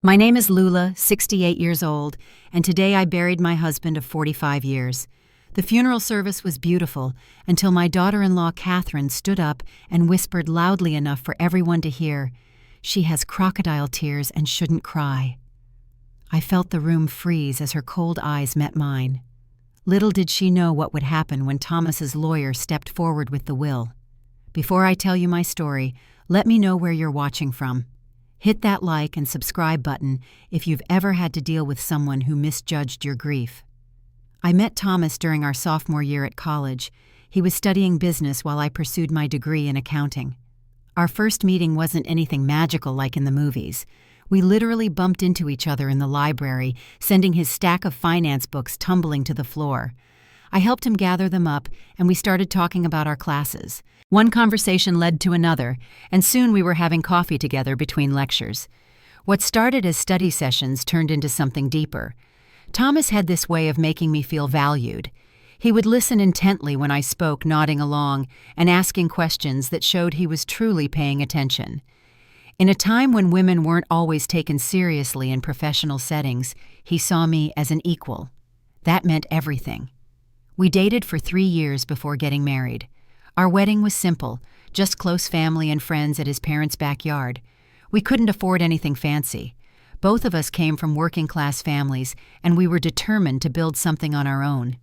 My name is Lula, 68 years old, and today I buried my husband of 45 years. The funeral service was beautiful until my daughter-in-law Catherine stood up and whispered loudly enough for everyone to hear, "She has crocodile tears and shouldn't cry." I felt the room freeze as her cold eyes met mine. Little did she know what would happen when Thomas's lawyer stepped forward with the will. Before I tell you my story, let me know where you're watching from. Hit that like and subscribe button if you've ever had to deal with someone who misjudged your grief. I met Thomas during our sophomore year at college. He was studying business while I pursued my degree in accounting. Our first meeting wasn't anything magical like in the movies. We literally bumped into each other in the library, sending his stack of finance books tumbling to the floor. I helped him gather them up, and we started talking about our classes. One conversation led to another, and soon we were having coffee together between lectures. What started as study sessions turned into something deeper. Thomas had this way of making me feel valued. He would listen intently when I spoke, nodding along, and asking questions that showed he was truly paying attention. In a time when women weren't always taken seriously in professional settings, he saw me as an equal. That meant everything. We dated for 3 years before getting married. Our wedding was simple, just close family and friends at his parents' backyard. We couldn't afford anything fancy. Both of us came from working-class families, and we were determined to build something on our own.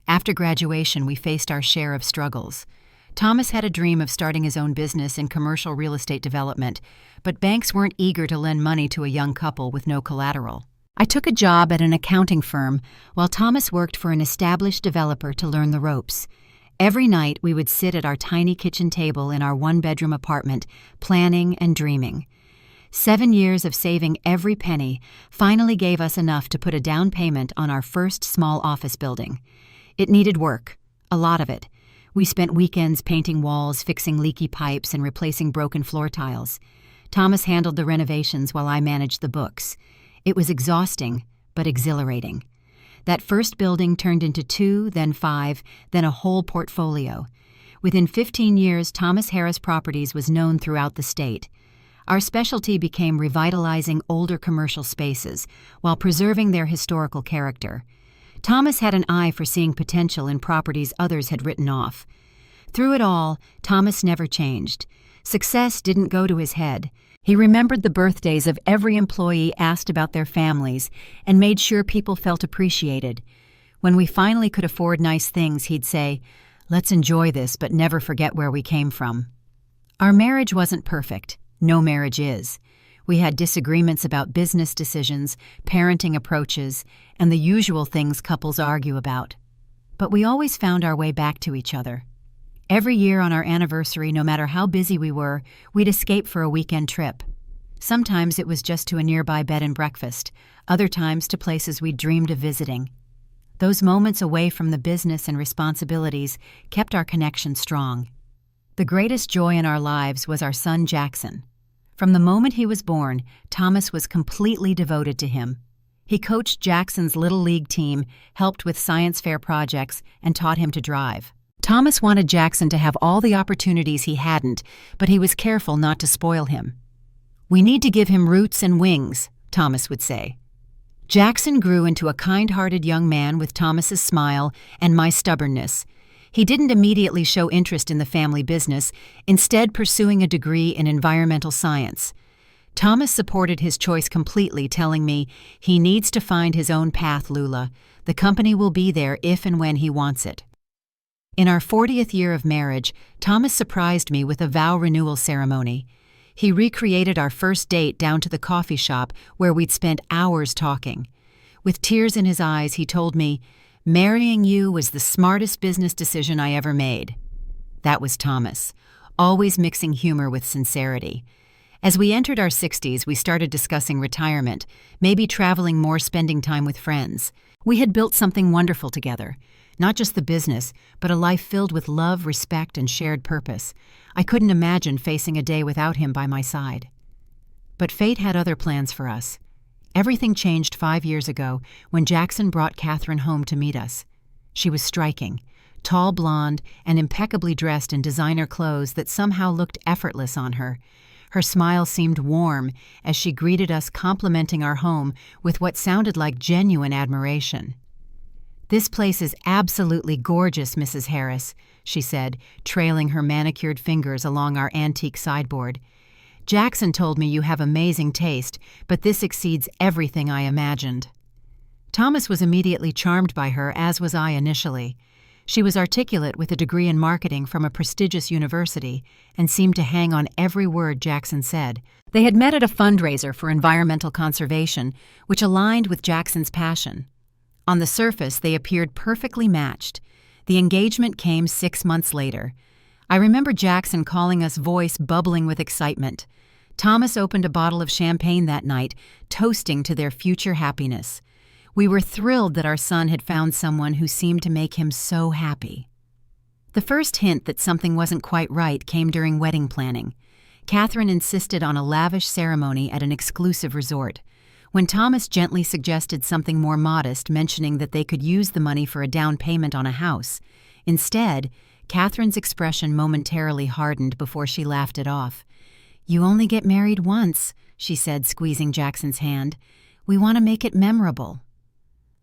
After graduation, we faced our share of struggles. Thomas had a dream of starting his own business in commercial real estate development, but banks weren't eager to lend money to a young couple with no collateral. I took a job at an accounting firm while Thomas worked for an established developer to learn the ropes. Every night we would sit at our tiny kitchen table in our one-bedroom apartment, planning and dreaming. 7 years of saving every penny finally gave us enough to put a down payment on our first small office building. It needed work, a lot of it. We spent weekends painting walls, fixing leaky pipes, and replacing broken floor tiles. Thomas handled the renovations while I managed the books. It was exhausting, but exhilarating. That first building turned into 2, then 5, then a whole portfolio. Within 15 years, Thomas Harris Properties was known throughout the state. Our specialty became revitalizing older commercial spaces while preserving their historical character. Thomas had an eye for seeing potential in properties others had written off. Through it all, Thomas never changed. Success didn't go to his head. He remembered the birthdays of every employee, asked about their families, and made sure people felt appreciated. When we finally could afford nice things, he'd say, "Let's enjoy this, but never forget where we came from." Our marriage wasn't perfect. No marriage is. We had disagreements about business decisions, parenting approaches, and the usual things couples argue about. But we always found our way back to each other. Every year on our anniversary, no matter how busy we were, we'd escape for a weekend trip. Sometimes it was just to a nearby bed and breakfast, other times to places we'd dreamed of visiting. Those moments away from the business and responsibilities kept our connection strong. The greatest joy in our lives was our son Jackson. From the moment he was born, Thomas was completely devoted to him. He coached Jackson's Little League team, helped with science fair projects, and taught him to drive. Thomas wanted Jackson to have all the opportunities he hadn't, but he was careful not to spoil him. "We need to give him roots and wings," Thomas would say. Jackson grew into a kind-hearted young man with Thomas's smile and my stubbornness. He didn't immediately show interest in the family business, instead pursuing a degree in environmental science. Thomas supported his choice completely, telling me, "He needs to find his own path, Lula. The company will be there if and when he wants it." In our 40th year of marriage, Thomas surprised me with a vow renewal ceremony. He recreated our first date down to the coffee shop where we'd spent hours talking. With tears in his eyes, he told me, "Marrying you was the smartest business decision I ever made." That was Thomas, always mixing humor with sincerity. As we entered our 60s, we started discussing retirement, maybe traveling more, spending time with friends. We had built something wonderful together. Not just the business, but a life filled with love, respect, and shared purpose. I couldn't imagine facing a day without him by my side. But fate had other plans for us. Everything changed 5 years ago when Jackson brought Catherine home to meet us. She was striking, tall, blonde, and impeccably dressed in designer clothes that somehow looked effortless on her. Her smile seemed warm as she greeted us, complimenting our home with what sounded like genuine admiration. "This place is absolutely gorgeous, Mrs. Harris," she said, trailing her manicured fingers along our antique sideboard. "Jackson told me you have amazing taste, but this exceeds everything I imagined." Thomas was immediately charmed by her, as was I initially. She was articulate with a degree in marketing from a prestigious university and seemed to hang on every word Jackson said. They had met at a fundraiser for environmental conservation, which aligned with Jackson's passion. On the surface, they appeared perfectly matched. The engagement came 6 months later. I remember Jackson calling us, voice bubbling with excitement. Thomas opened a bottle of champagne that night, toasting to their future happiness. We were thrilled that our son had found someone who seemed to make him so happy. The first hint that something wasn't quite right came during wedding planning. Catherine insisted on a lavish ceremony at an exclusive resort. When Thomas gently suggested something more modest, mentioning that they could use the money for a down payment on a house, instead, Catherine's expression momentarily hardened before she laughed it off. "You only get married once," she said, squeezing Jackson's hand. "We want to make it memorable."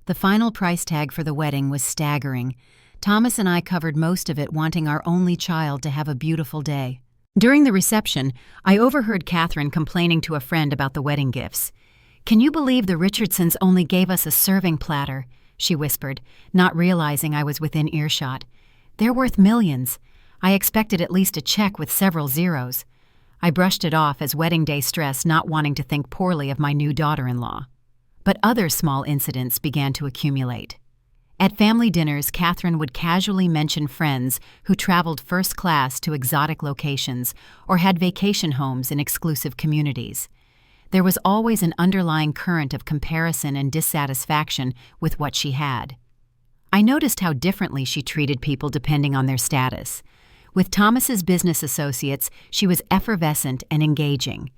The final price tag for the wedding was staggering. Thomas and I covered most of it, wanting our only child to have a beautiful day. During the reception, I overheard Catherine complaining to a friend about the wedding gifts. "Can you believe the Richardsons only gave us a serving platter?" she whispered, not realizing I was within earshot. "They're worth millions. I expected at least a check with several zeros." I brushed it off as wedding day stress, not wanting to think poorly of my new daughter-in-law. But other small incidents began to accumulate. At family dinners, Catherine would casually mention friends who traveled first class to exotic locations or had vacation homes in exclusive communities. There was always an underlying current of comparison and dissatisfaction with what she had. I noticed how differently she treated people depending on their status. With Thomas's business associates, she was effervescent and engaging.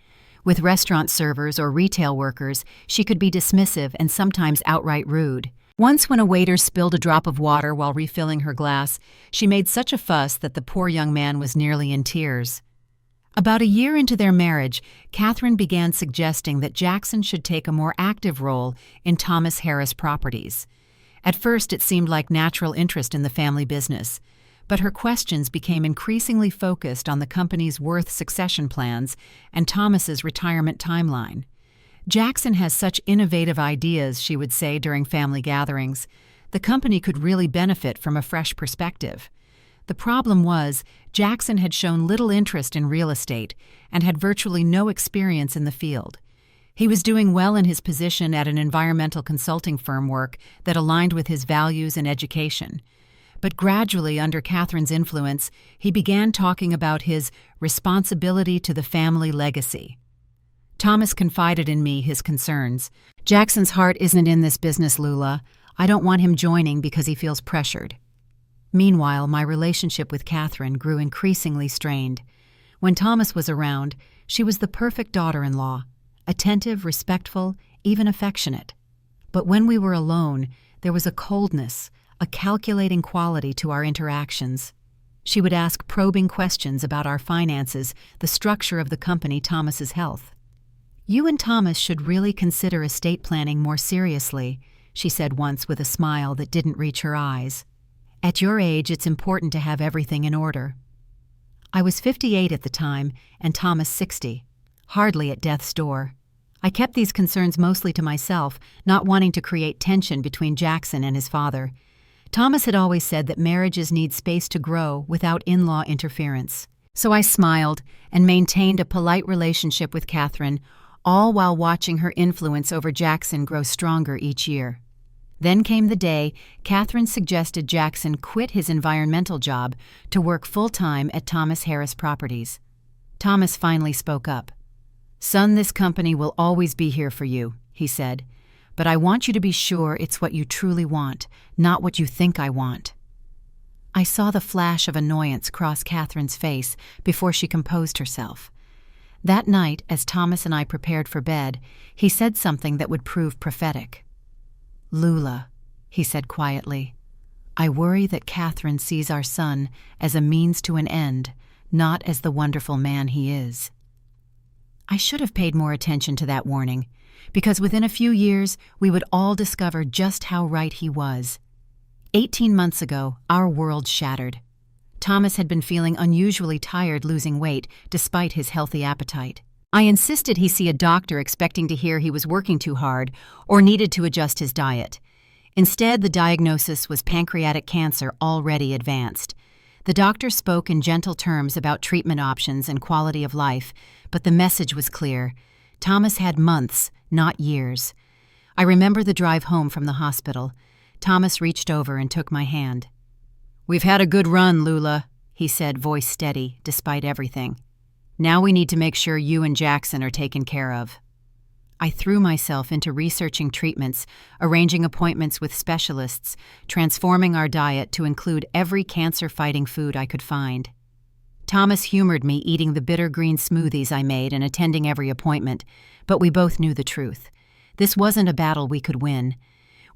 With restaurant servers or retail workers, she could be dismissive and sometimes outright rude. Once, when a waiter spilled a drop of water while refilling her glass, she made such a fuss that the poor young man was nearly in tears. About a year into their marriage, Catherine began suggesting that Jackson should take a more active role in Thomas Harris Properties. At first, it seemed like natural interest in the family business, but her questions became increasingly focused on the company's Worth succession plans and Thomas's retirement timeline. "Jackson has such innovative ideas," she would say during family gatherings. "The company could really benefit from a fresh perspective." The problem was, Jackson had shown little interest in real estate and had virtually no experience in the field. He was doing well in his position at an environmental consulting firm, work that aligned with his values and education. But gradually, under Catherine's influence, he began talking about his responsibility to the family legacy. Thomas confided in me his concerns. "Jackson's heart isn't in this business, Lula. I don't want him joining because he feels pressured." Meanwhile, my relationship with Catherine grew increasingly strained. When Thomas was around, she was the perfect daughter-in-law, attentive, respectful, even affectionate. But when we were alone, there was a coldness, a calculating quality to our interactions. She would ask probing questions about our finances, the structure of the company, Thomas's health. "You and Thomas should really consider estate planning more seriously," she said once with a smile that didn't reach her eyes. "At your age, it's important to have everything in order." I was 58 at the time, and Thomas 60, hardly at death's door. I kept these concerns mostly to myself, not wanting to create tension between Jackson and his father. Thomas had always said that marriages need space to grow without in-law interference. So I smiled and maintained a polite relationship with Catherine, all while watching her influence over Jackson grow stronger each year. Then came the day Catherine suggested Jackson quit his environmental job to work full-time at Thomas Harris Properties. Thomas finally spoke up. "Son, this company will always be here for you," he said. "But I want you to be sure it's what you truly want, not what you think I want." I saw the flash of annoyance cross Catherine's face before she composed herself. That night, as Thomas and I prepared for bed, he said something that would prove prophetic. "Lula," he said quietly, "I worry that Catherine sees our son as a means to an end, not as the wonderful man he is." I should have paid more attention to that warning, because within a few years we would all discover just how right he was. 18 months ago, our world shattered. Thomas had been feeling unusually tired losing weight despite his healthy appetite. I insisted he see a doctor, expecting to hear he was working too hard or needed to adjust his diet. Instead, the diagnosis was pancreatic cancer already advanced. The doctor spoke in gentle terms about treatment options and quality of life, but the message was clear. Thomas had months, not years. I remember the drive home from the hospital. Thomas reached over and took my hand. "We've had a good run, Lula," he said, voice steady, despite everything. "Now we need to make sure you and Jackson are taken care of." I threw myself into researching treatments, arranging appointments with specialists, transforming our diet to include every cancer-fighting food I could find. Thomas humored me eating the bitter green smoothies I made and attending every appointment, but we both knew the truth. This wasn't a battle we could win.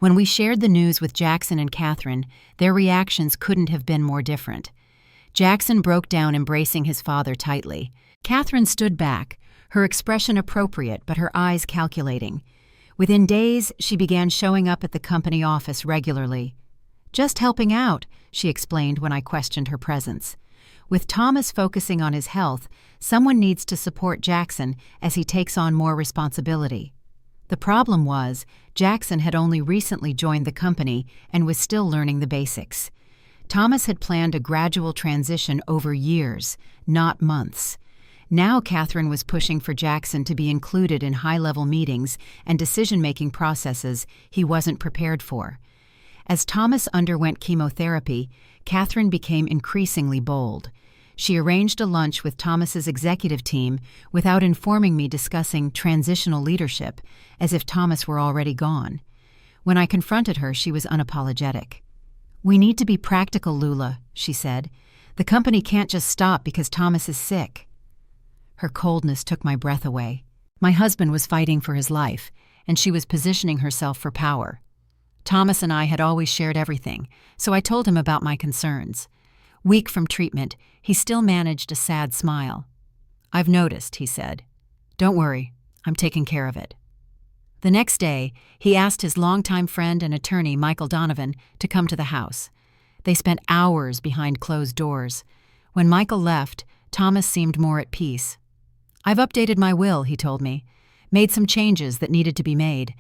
When we shared the news with Jackson and Catherine, their reactions couldn't have been more different. Jackson broke down, embracing his father tightly. Catherine stood back, her expression appropriate but her eyes calculating. Within days, she began showing up at the company office regularly. "Just helping out," she explained when I questioned her presence. With Thomas focusing on his health, someone needs to support Jackson as he takes on more responsibility. The problem was, Jackson had only recently joined the company and was still learning the basics. Thomas had planned a gradual transition over years, not months. Now Catherine was pushing for Jackson to be included in high-level meetings and decision-making processes he wasn't prepared for. As Thomas underwent chemotherapy, Catherine became increasingly bold. She arranged a lunch with Thomas's executive team without informing me, discussing transitional leadership, as if Thomas were already gone. When I confronted her, she was unapologetic. "We need to be practical, Lula," she said. "The company can't just stop because Thomas is sick." Her coldness took my breath away. My husband was fighting for his life, and she was positioning herself for power. Thomas and I had always shared everything, so I told him about my concerns. Weak from treatment, he still managed a sad smile. "I've noticed," he said. "Don't worry, I'm taking care of it." The next day, he asked his longtime friend and attorney, Michael Donovan, to come to the house. They spent hours behind closed doors. When Michael left, Thomas seemed more at peace. "I've updated my will," he told me, "made some changes that needed to be made."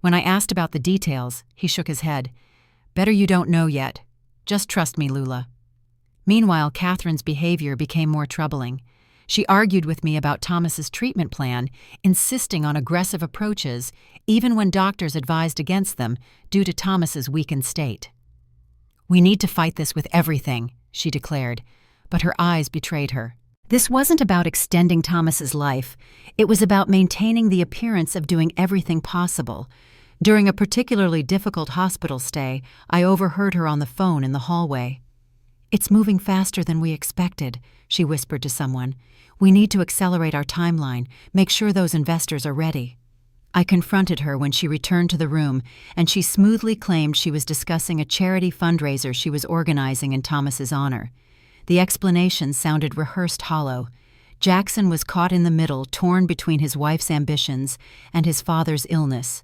When I asked about the details, he shook his head. "Better you don't know yet. Just trust me, Lula." Meanwhile, Catherine's behavior became more troubling. She argued with me about Thomas's treatment plan, insisting on aggressive approaches, even when doctors advised against them due to Thomas's weakened state. "We need to fight this with everything," she declared, but her eyes betrayed her. This wasn't about extending Thomas's life. It was about maintaining the appearance of doing everything possible. During a particularly difficult hospital stay, I overheard her on the phone in the hallway. "It's moving faster than we expected," she whispered to someone. "We need to accelerate our timeline, make sure those investors are ready." I confronted her when she returned to the room, and she smoothly claimed she was discussing a charity fundraiser she was organizing in Thomas's honor. The explanation sounded rehearsed hollow. Jackson was caught in the middle, torn between his wife's ambitions and his father's illness.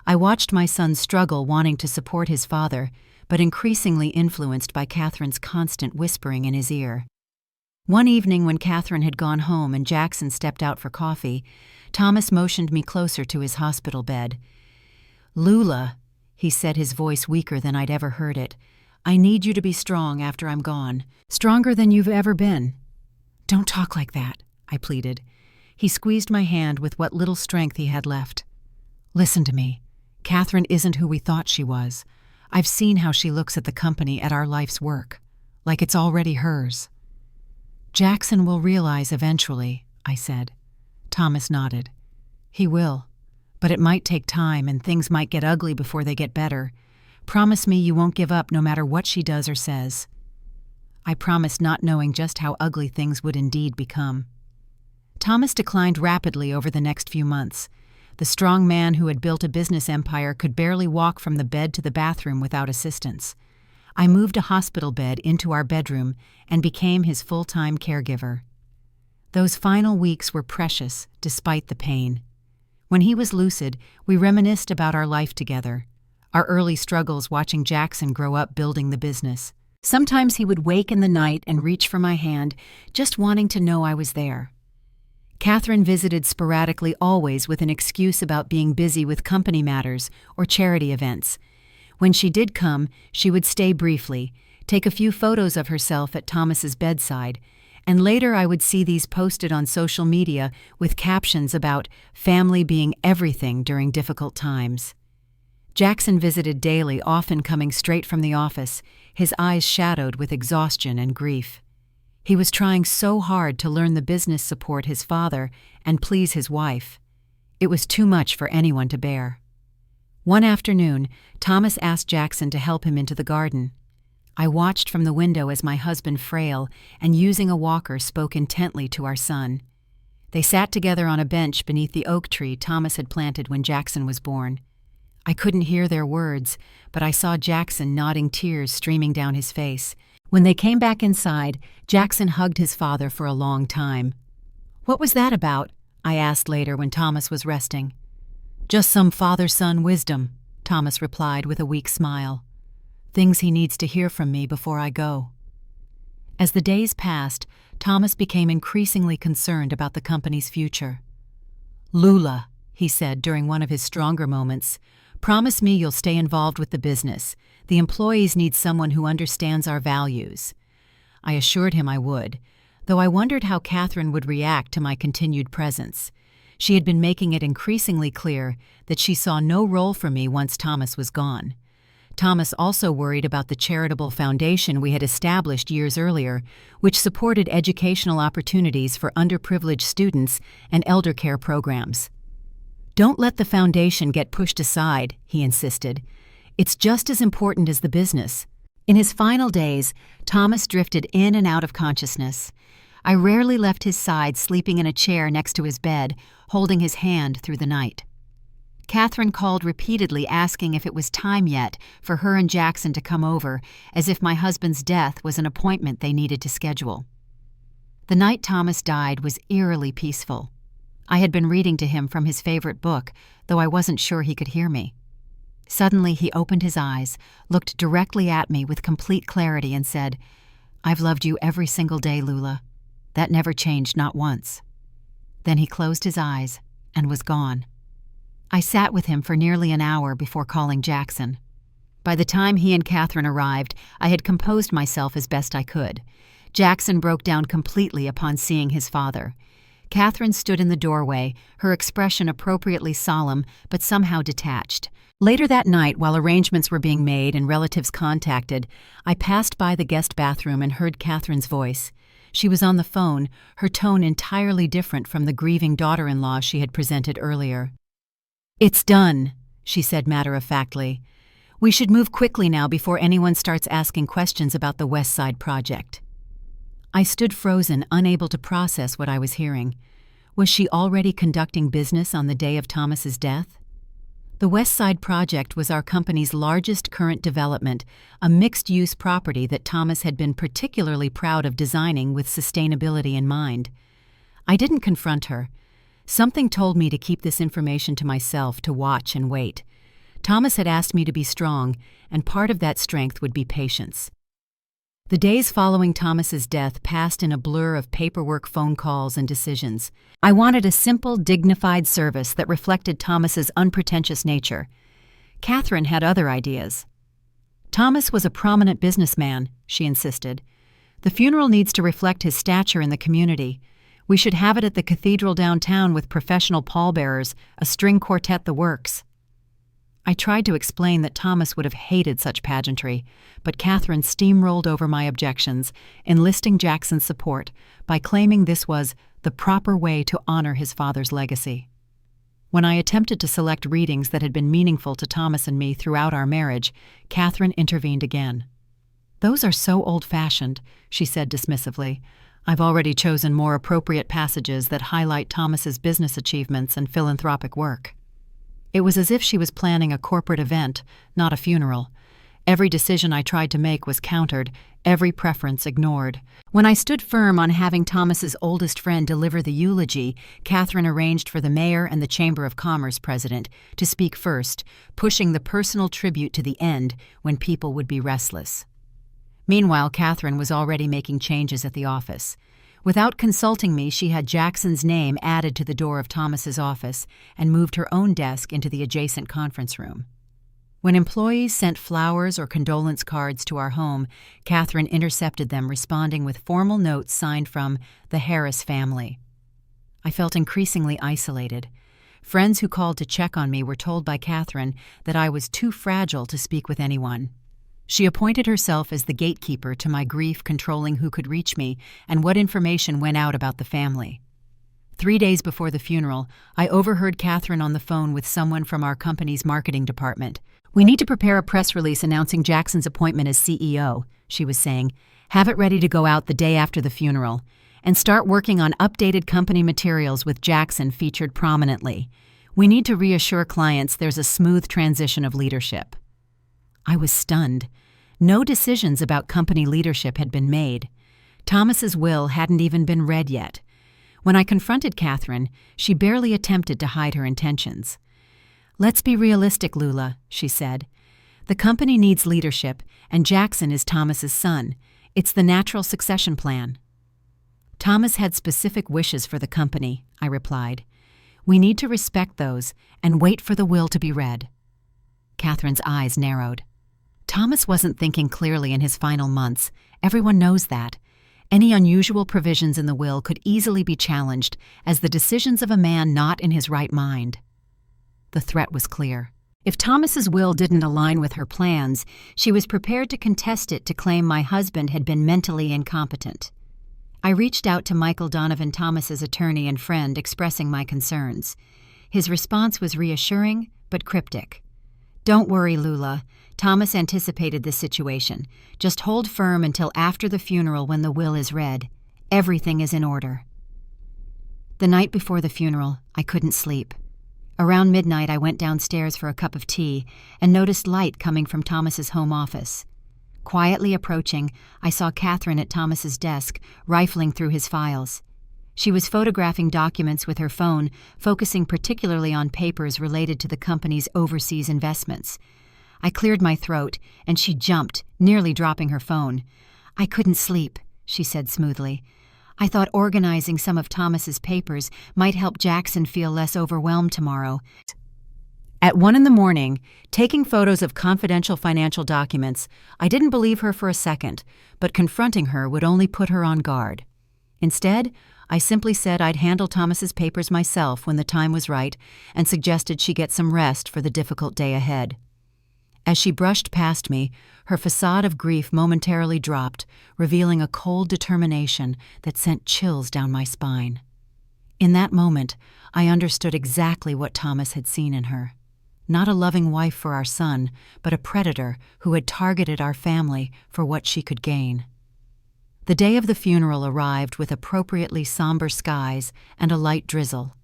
I watched my son struggle, wanting to support his father, but increasingly influenced by Catherine's constant whispering in his ear. One evening when Catherine had gone home and Jackson stepped out for coffee, Thomas motioned me closer to his hospital bed. "Lula," he said, his voice weaker than I'd ever heard it, "I need you to be strong after I'm gone. Stronger than you've ever been." "Don't talk like that," I pleaded. He squeezed my hand with what little strength he had left. "Listen to me. Catherine isn't who we thought she was. I've seen how she looks at the company, at our life's work, like it's already hers." "Jackson will realize eventually," I said. Thomas nodded. "He will, but it might take time and things might get ugly before they get better. Promise me you won't give up no matter what she does or says." I promised, not knowing just how ugly things would indeed become. Thomas declined rapidly over the next few months. The strong man who had built a business empire could barely walk from the bed to the bathroom without assistance. I moved a hospital bed into our bedroom and became his full-time caregiver. Those final weeks were precious, despite the pain. When he was lucid, we reminisced about our life together, our early struggles watching Jackson grow up building the business. Sometimes he would wake in the night and reach for my hand, just wanting to know I was there. Catherine visited sporadically, always with an excuse about being busy with company matters or charity events. When she did come, she would stay briefly, take a few photos of herself at Thomas's bedside, and later I would see these posted on social media with captions about family being everything during difficult times. Jackson visited daily, often coming straight from the office, his eyes shadowed with exhaustion and grief. He was trying so hard to learn the business support his father and please his wife. It was too much for anyone to bear. One afternoon, Thomas asked Jackson to help him into the garden. I watched from the window as my husband, frail and using a walker, spoke intently to our son. They sat together on a bench beneath the oak tree Thomas had planted when Jackson was born. I couldn't hear their words, but I saw Jackson nodding, tears streaming down his face. When they came back inside, Jackson hugged his father for a long time. "What was that about?" I asked later when Thomas was resting. "Just some father-son wisdom," Thomas replied with a weak smile. "Things he needs to hear from me before I go." As the days passed, Thomas became increasingly concerned about the company's future. "Lula," he said during one of his stronger moments, "promise me you'll stay involved with the business. The employees need someone who understands our values." I assured him I would, though I wondered how Catherine would react to my continued presence. She had been making it increasingly clear that she saw no role for me once Thomas was gone. Thomas also worried about the charitable foundation we had established years earlier, which supported educational opportunities for underprivileged students and elder care programs. "Don't let the foundation get pushed aside," he insisted. "It's just as important as the business." In his final days, Thomas drifted in and out of consciousness. I rarely left his side, sleeping in a chair next to his bed, holding his hand through the night. Catherine called repeatedly, asking if it was time yet for her and Jackson to come over, as if my husband's death was an appointment they needed to schedule. The night Thomas died was eerily peaceful. I had been reading to him from his favorite book, though I wasn't sure he could hear me. Suddenly he opened his eyes, looked directly at me with complete clarity, and said, "I've loved you every single day, Lula. That never changed, not once." Then he closed his eyes and was gone. I sat with him for nearly an hour before calling Jackson. By the time he and Catherine arrived, I had composed myself as best I could. Jackson broke down completely upon seeing his father. Catherine stood in the doorway, her expression appropriately solemn but somehow detached. Later that night, while arrangements were being made and relatives contacted, I passed by the guest bathroom and heard Catherine's voice. She was on the phone, her tone entirely different from the grieving daughter-in-law she had presented earlier. "It's done," she said matter-of-factly. "We should move quickly now before anyone starts asking questions about the West Side project." I stood frozen, unable to process what I was hearing. Was she already conducting business on the day of Thomas's death? The West Side project was our company's largest current development, a mixed-use property that Thomas had been particularly proud of designing with sustainability in mind. I didn't confront her. Something told me to keep this information to myself, to watch and wait. Thomas had asked me to be strong, and part of that strength would be patience. The days following Thomas's death passed in a blur of paperwork, phone calls, and decisions. I wanted a simple, dignified service that reflected Thomas's unpretentious nature. Catherine had other ideas. "Thomas was a prominent businessman," she insisted. "The funeral needs to reflect his stature in the community. We should have it at the cathedral downtown with professional pallbearers, a string quartet, the works." I tried to explain that Thomas would have hated such pageantry, but Catherine steamrolled over my objections, enlisting Jackson's support by claiming this was the proper way to honor his father's legacy. When I attempted to select readings that had been meaningful to Thomas and me throughout our marriage, Catherine intervened again. "Those are so old-fashioned," she said dismissively. "I've already chosen more appropriate passages that highlight Thomas's business achievements and philanthropic work." It was as if she was planning a corporate event, not a funeral. Every decision I tried to make was countered, every preference ignored. When I stood firm on having Thomas's oldest friend deliver the eulogy, Catherine arranged for the mayor and the Chamber of Commerce president to speak first, pushing the personal tribute to the end when people would be restless. Meanwhile, Catherine was already making changes at the office. Without consulting me, she had Jackson's name added to the door of Thomas's office and moved her own desk into the adjacent conference room. When employees sent flowers or condolence cards to our home, Catherine intercepted them, responding with formal notes signed from the Harris family. I felt increasingly isolated. Friends who called to check on me were told by Catherine that I was too fragile to speak with anyone. She appointed herself as the gatekeeper to my grief, controlling who could reach me and what information went out about the family. 3 days before the funeral, I overheard Catherine on the phone with someone from our company's marketing department. "We need to prepare a press release announcing Jackson's appointment as CEO," she was saying. "Have it ready to go out the day after the funeral. And start working on updated company materials with Jackson featured prominently. We need to reassure clients there's a smooth transition of leadership." I was stunned. No decisions about company leadership had been made. Thomas's will hadn't even been read yet. When I confronted Catherine, she barely attempted to hide her intentions. "Let's be realistic, Lula," she said. "The company needs leadership, and Jackson is Thomas's son. It's the natural succession plan." "Thomas had specific wishes for the company," I replied. "We need to respect those and wait for the will to be read." Catherine's eyes narrowed. Thomas wasn't thinking clearly in his final months. Everyone knows that. Any unusual provisions in the will could easily be challenged as the decisions of a man not in his right mind. The threat was clear. If Thomas's will didn't align with her plans, she was prepared to contest it to claim my husband had been mentally incompetent. I reached out to Michael Donovan Thomas's attorney and friend, expressing my concerns. His response was reassuring but cryptic. "Don't worry, Lula. Thomas anticipated this situation. Just hold firm until after the funeral when the will is read. Everything is in order." The night before the funeral, I couldn't sleep. Around midnight, I went downstairs for a cup of tea and noticed light coming from Thomas's home office. Quietly approaching, I saw Catherine at Thomas's desk, rifling through his files. She was photographing documents with her phone, focusing particularly on papers related to the company's overseas investments. I cleared my throat, and she jumped, nearly dropping her phone. "I couldn't sleep," she said smoothly. "I thought organizing some of Thomas's papers might help Jackson feel less overwhelmed tomorrow." At 1 a.m, taking photos of confidential financial documents, I didn't believe her for a second, but confronting her would only put her on guard. Instead, I simply said I'd handle Thomas's papers myself when the time was right and suggested she get some rest for the difficult day ahead. As she brushed past me, her facade of grief momentarily dropped, revealing a cold determination that sent chills down my spine. In that moment, I understood exactly what Thomas had seen in her. Not a loving wife for our son, but a predator who had targeted our family for what she could gain. The day of the funeral arrived with appropriately somber skies and a light drizzle.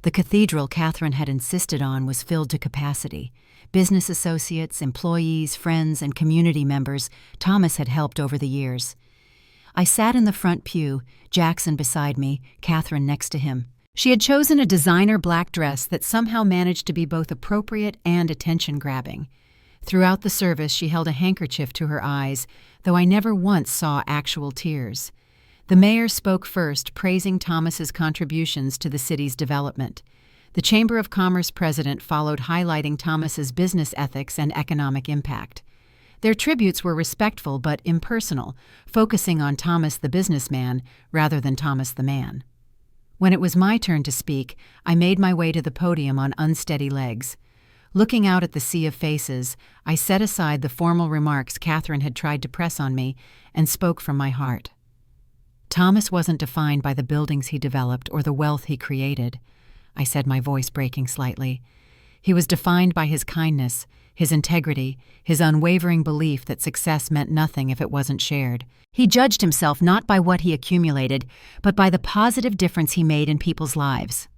The cathedral Catherine had insisted on was filled to capacity. Business associates, employees, friends, and community members Thomas had helped over the years. I sat in the front pew, Jackson beside me, Catherine next to him. She had chosen a designer black dress that somehow managed to be both appropriate and attention-grabbing. Throughout the service, she held a handkerchief to her eyes, though I never once saw actual tears. The mayor spoke first, praising Thomas's contributions to the city's development. The Chamber of Commerce president followed, highlighting Thomas's business ethics and economic impact. Their tributes were respectful but impersonal, focusing on Thomas the businessman rather than Thomas the man. When it was my turn to speak, I made my way to the podium on unsteady legs. Looking out at the sea of faces, I set aside the formal remarks Catherine had tried to press on me and spoke from my heart. Thomas wasn't defined by the buildings he developed or the wealth he created, I said, my voice breaking slightly. He was defined by his kindness, his integrity, his unwavering belief that success meant nothing if it wasn't shared. He judged himself not by what he accumulated, but by the positive difference he made in people's lives.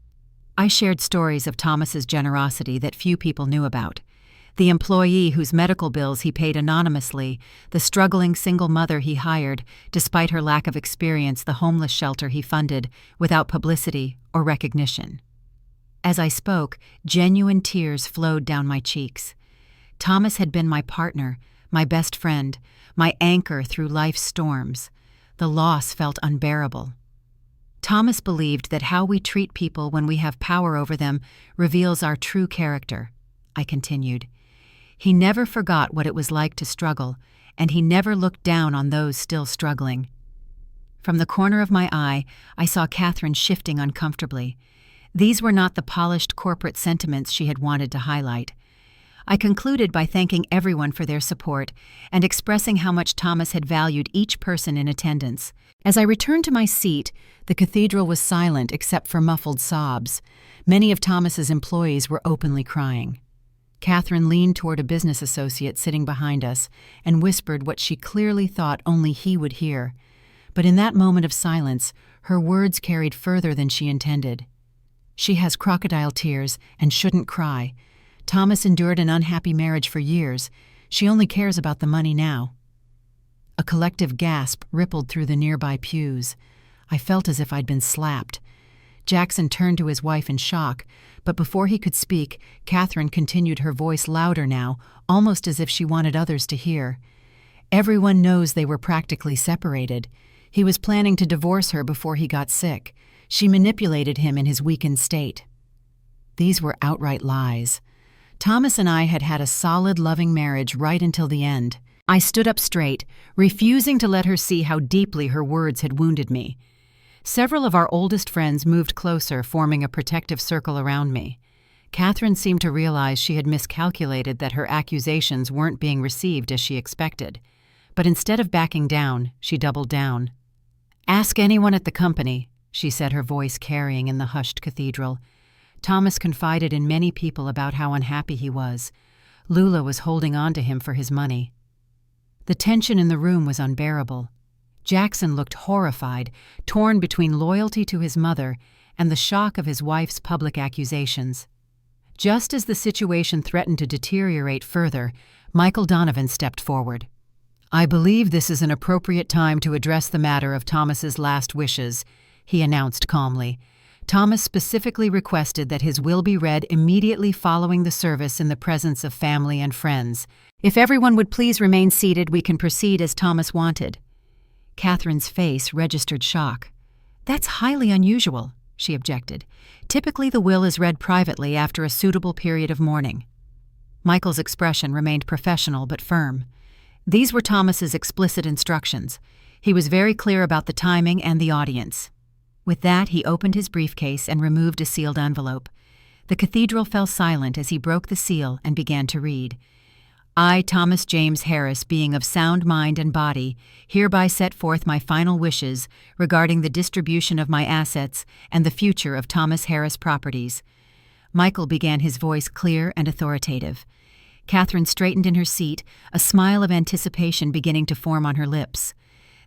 I shared stories of Thomas's generosity that few people knew about. The employee whose medical bills he paid anonymously, the struggling single mother he hired, despite her lack of experience, the homeless shelter he funded, without publicity or recognition. As I spoke, genuine tears flowed down my cheeks. Thomas had been my partner, my best friend, my anchor through life's storms. The loss felt unbearable. Thomas believed that how we treat people when we have power over them reveals our true character, I continued. He never forgot what it was like to struggle, and he never looked down on those still struggling. From the corner of my eye, I saw Catherine shifting uncomfortably. These were not the polished corporate sentiments she had wanted to highlight. I concluded by thanking everyone for their support and expressing how much Thomas had valued each person in attendance. As I returned to my seat, the cathedral was silent except for muffled sobs. Many of Thomas's employees were openly crying. Catherine leaned toward a business associate sitting behind us and whispered what she clearly thought only he would hear. But in that moment of silence, her words carried further than she intended. She has crocodile tears and shouldn't cry. Thomas endured an unhappy marriage for years. She only cares about the money now. A collective gasp rippled through the nearby pews. I felt as if I'd been slapped. Jackson turned to his wife in shock, but before he could speak, Catherine continued, her voice louder now, almost as if she wanted others to hear. Everyone knows they were practically separated. He was planning to divorce her before he got sick. She manipulated him in his weakened state. These were outright lies. Thomas and I had had a solid, loving marriage right until the end. I stood up straight, refusing to let her see how deeply her words had wounded me. Several of our oldest friends moved closer, forming a protective circle around me. Catherine seemed to realize she had miscalculated, that her accusations weren't being received as she expected. But instead of backing down, she doubled down. "Ask anyone at the company," she said, her voice carrying in the hushed cathedral. Thomas confided in many people about how unhappy he was. Lula was holding on to him for his money. The tension in the room was unbearable. Jackson looked horrified, torn between loyalty to his mother and the shock of his wife's public accusations. Just as the situation threatened to deteriorate further, Michael Donovan stepped forward. "I believe this is an appropriate time to address the matter of Thomas's last wishes," he announced calmly. Thomas specifically requested that his will be read immediately following the service in the presence of family and friends. "If everyone would please remain seated, we can proceed as Thomas wanted." Catherine's face registered shock. "That's highly unusual," she objected. "Typically the will is read privately after a suitable period of mourning." Michael's expression remained professional but firm. These were Thomas's explicit instructions. He was very clear about the timing and the audience. With that, he opened his briefcase and removed a sealed envelope. The cathedral fell silent as he broke the seal and began to read. "I, Thomas James Harris, being of sound mind and body, hereby set forth my final wishes regarding the distribution of my assets and the future of Thomas Harris Properties." Michael began, his voice clear and authoritative. Catherine straightened in her seat, a smile of anticipation beginning to form on her lips.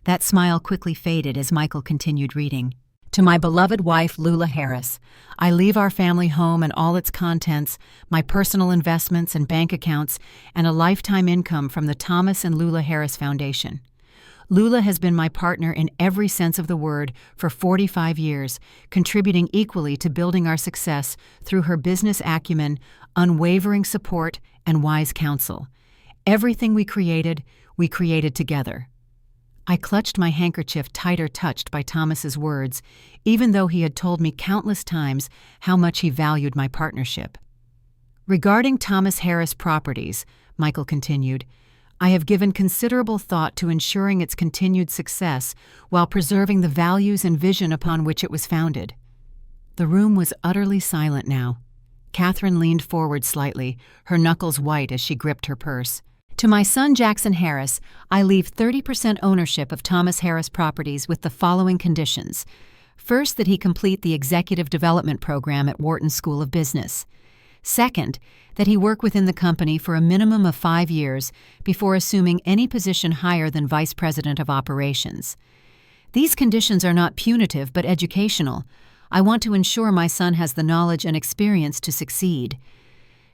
That smile quickly faded as Michael continued reading. "To my beloved wife, Lula Harris, I leave our family home and all its contents, my personal investments and bank accounts, and a lifetime income from the Thomas and Lula Harris Foundation. Lula has been my partner in every sense of the word for 45 years, contributing equally to building our success through her business acumen, unwavering support, and wise counsel. Everything we created together." I clutched my handkerchief tighter, touched by Thomas's words, even though he had told me countless times how much he valued my partnership. "Regarding Thomas Harris Properties," Michael continued, "I have given considerable thought to ensuring its continued success while preserving the values and vision upon which it was founded." The room was utterly silent now. Catherine leaned forward slightly, her knuckles white as she gripped her purse. "To my son Jackson Harris, I leave 30% ownership of Thomas Harris Properties with the following conditions. First, that he complete the Executive Development Program at Wharton School of Business. Second, that he work within the company for a minimum of 5 years before assuming any position higher than Vice President of Operations. These conditions are not punitive but educational. I want to ensure my son has the knowledge and experience to succeed.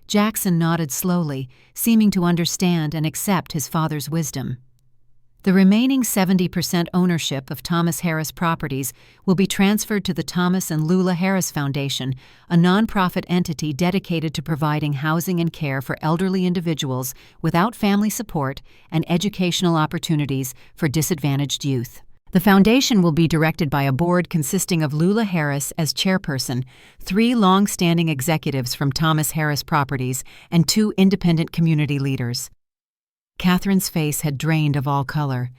Jackson nodded slowly, seeming to understand and accept his father's wisdom. The remaining 70% ownership of Thomas Harris Properties will be transferred to the Thomas and Lula Harris Foundation, a nonprofit entity dedicated to providing housing and care for elderly individuals without family support and educational opportunities for disadvantaged youth. The foundation will be directed by a board consisting of Lula Harris as chairperson, 3 long-standing executives from Thomas Harris Properties, and 2 independent community leaders. Catherine's face had drained of all color.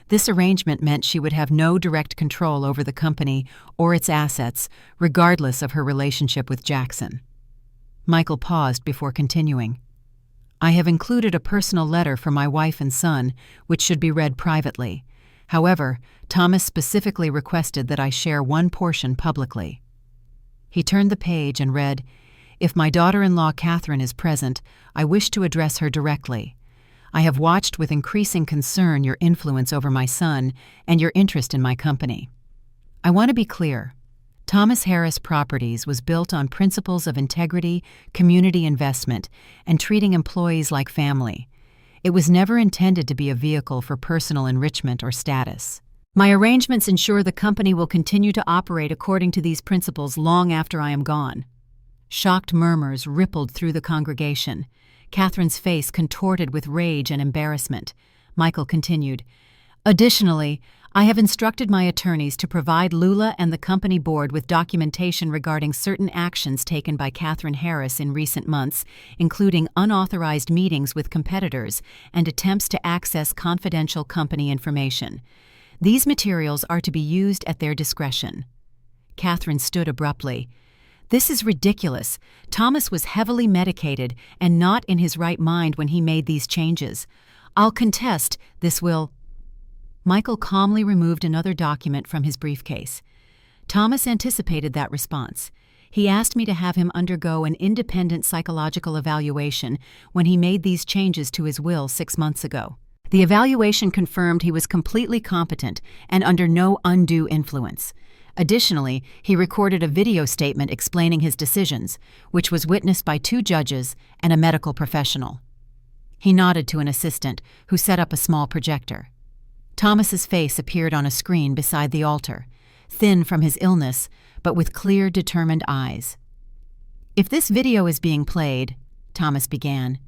This arrangement meant she would have no direct control over the company or its assets, regardless of her relationship with Jackson. Michael paused before continuing. I have included a personal letter for my wife and son, which should be read privately. However, Thomas specifically requested that I share one portion publicly. He turned the page and read, "If my daughter-in-law Catherine is present, I wish to address her directly. I have watched with increasing concern your influence over my son and your interest in my company. I want to be clear. Thomas Harris Properties was built on principles of integrity, community investment, and treating employees like family. It was never intended to be a vehicle for personal enrichment or status. My arrangements ensure the company will continue to operate according to these principles long after I am gone." Shocked murmurs rippled through the congregation. Catherine's face contorted with rage and embarrassment. Michael continued, "Additionally, I have instructed my attorneys to provide Lula and the company board with documentation regarding certain actions taken by Catherine Harris in recent months, including unauthorized meetings with competitors and attempts to access confidential company information. These materials are to be used at their discretion." Catherine stood abruptly. "This is ridiculous. Thomas was heavily medicated and not in his right mind when he made these changes. I'll contest this will—" Michael calmly removed another document from his briefcase. Thomas anticipated that response. He asked me to have him undergo an independent psychological evaluation when he made these changes to his will 6 months ago. The evaluation confirmed he was completely competent and under no undue influence. Additionally, he recorded a video statement explaining his decisions, which was witnessed by 2 judges and a medical professional. He nodded to an assistant, who set up a small projector. Thomas's face appeared on a screen beside the altar, thin from his illness, but with clear, determined eyes. "If this video is being played," Thomas began,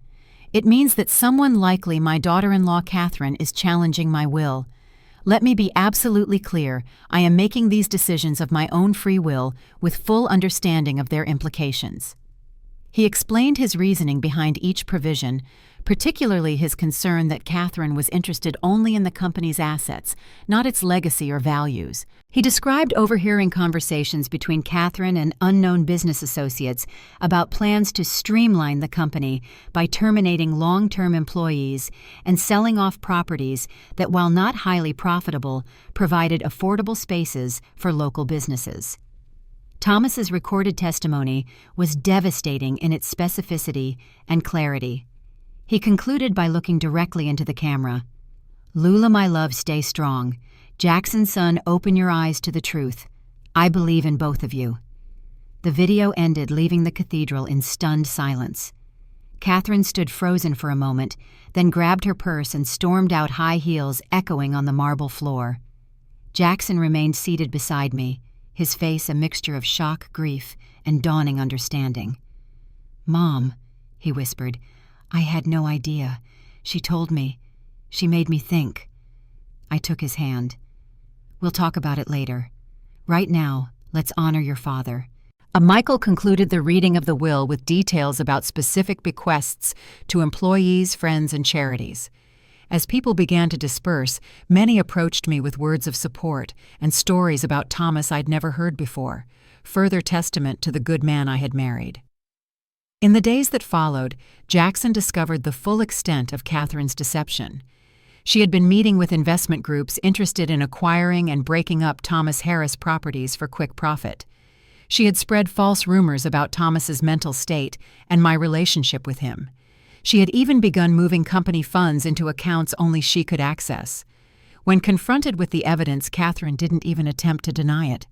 "it means that someone, likely my daughter-in-law Catherine, is challenging my will. Let me be absolutely clear, I am making these decisions of my own free will with full understanding of their implications." He explained his reasoning behind each provision, particularly his concern that Catherine was interested only in the company's assets, not its legacy or values. He described overhearing conversations between Catherine and unknown business associates about plans to streamline the company by terminating long-term employees and selling off properties that, while not highly profitable, provided affordable spaces for local businesses. Thomas's recorded testimony was devastating in its specificity and clarity. He concluded by looking directly into the camera. "Lula, my love, stay strong. Jackson, son, open your eyes to the truth. I believe in both of you." The video ended, leaving the cathedral in stunned silence. Catherine stood frozen for a moment, then grabbed her purse and stormed out, high heels echoing on the marble floor. Jackson remained seated beside me, his face a mixture of shock, grief, and dawning understanding. "Mom," he whispered, "I had no idea. She told me. She made me think." I took his hand. "We'll talk about it later. Right now, let's honor your father." Michael concluded the reading of the will with details about specific bequests to employees, friends, and charities. As people began to disperse, many approached me with words of support and stories about Thomas I'd never heard before, further testament to the good man I had married. In the days that followed, Jackson discovered the full extent of Catherine's deception. She had been meeting with investment groups interested in acquiring and breaking up Thomas Harris Properties for quick profit. She had spread false rumors about Thomas's mental state and my relationship with him. She had even begun moving company funds into accounts only she could access. When confronted with the evidence, Catherine didn't even attempt to deny it.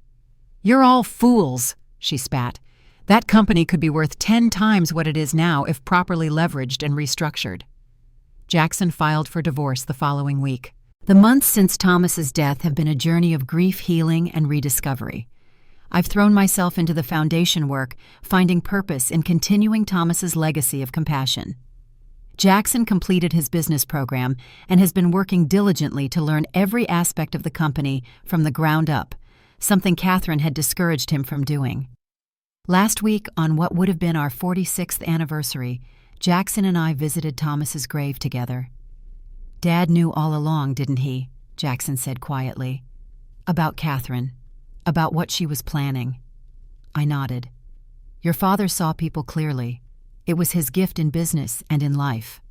"You're all fools," she spat. That company could be worth 10 times what it is now if properly leveraged and restructured. Jackson filed for divorce the following week. The months since Thomas's death have been a journey of grief, healing, and rediscovery. I've thrown myself into the foundation work, finding purpose in continuing Thomas's legacy of compassion. Jackson completed his business program and has been working diligently to learn every aspect of the company from the ground up, something Catherine had discouraged him from doing. Last week, on what would have been our 46th anniversary, Jackson and I visited Thomas's grave together. "Dad knew all along, didn't he?" Jackson said quietly. "About Catherine. About what she was planning." I nodded. "Your father saw people clearly. It was his gift in business and in life."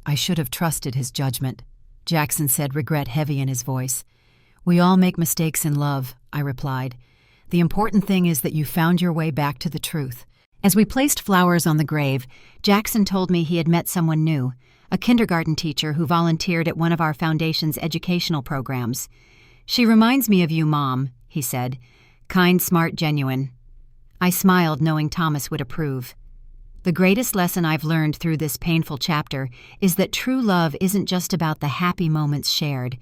"I should have trusted his judgment," Jackson said, regret heavy in his voice. "We all make mistakes in love," I replied. "The important thing is that you found your way back to the truth." As we placed flowers on the grave, Jackson told me he had met someone new, a kindergarten teacher who volunteered at one of our foundation's educational programs. "She reminds me of you, Mom," he said. "Kind, smart, genuine." I smiled, knowing Thomas would approve. The greatest lesson I've learned through this painful chapter is that true love isn't just about the happy moments shared.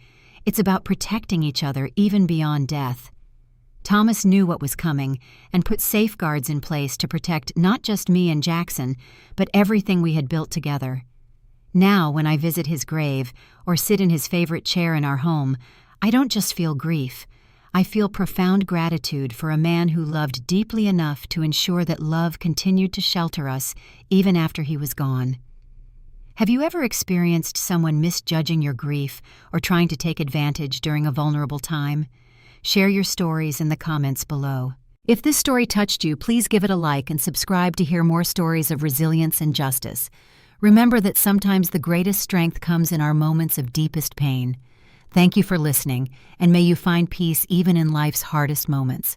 It's about protecting each other even beyond death. Thomas knew what was coming and put safeguards in place to protect not just me and Jackson, but everything we had built together. Now, when I visit his grave or sit in his favorite chair in our home, I don't just feel grief. I feel profound gratitude for a man who loved deeply enough to ensure that love continued to shelter us even after he was gone. Have you ever experienced someone misjudging your grief or trying to take advantage during a vulnerable time? Share your stories in the comments below. If this story touched you, please give it a like and subscribe to hear more stories of resilience and justice. Remember that sometimes the greatest strength comes in our moments of deepest pain. Thank you for listening, and may you find peace even in life's hardest moments.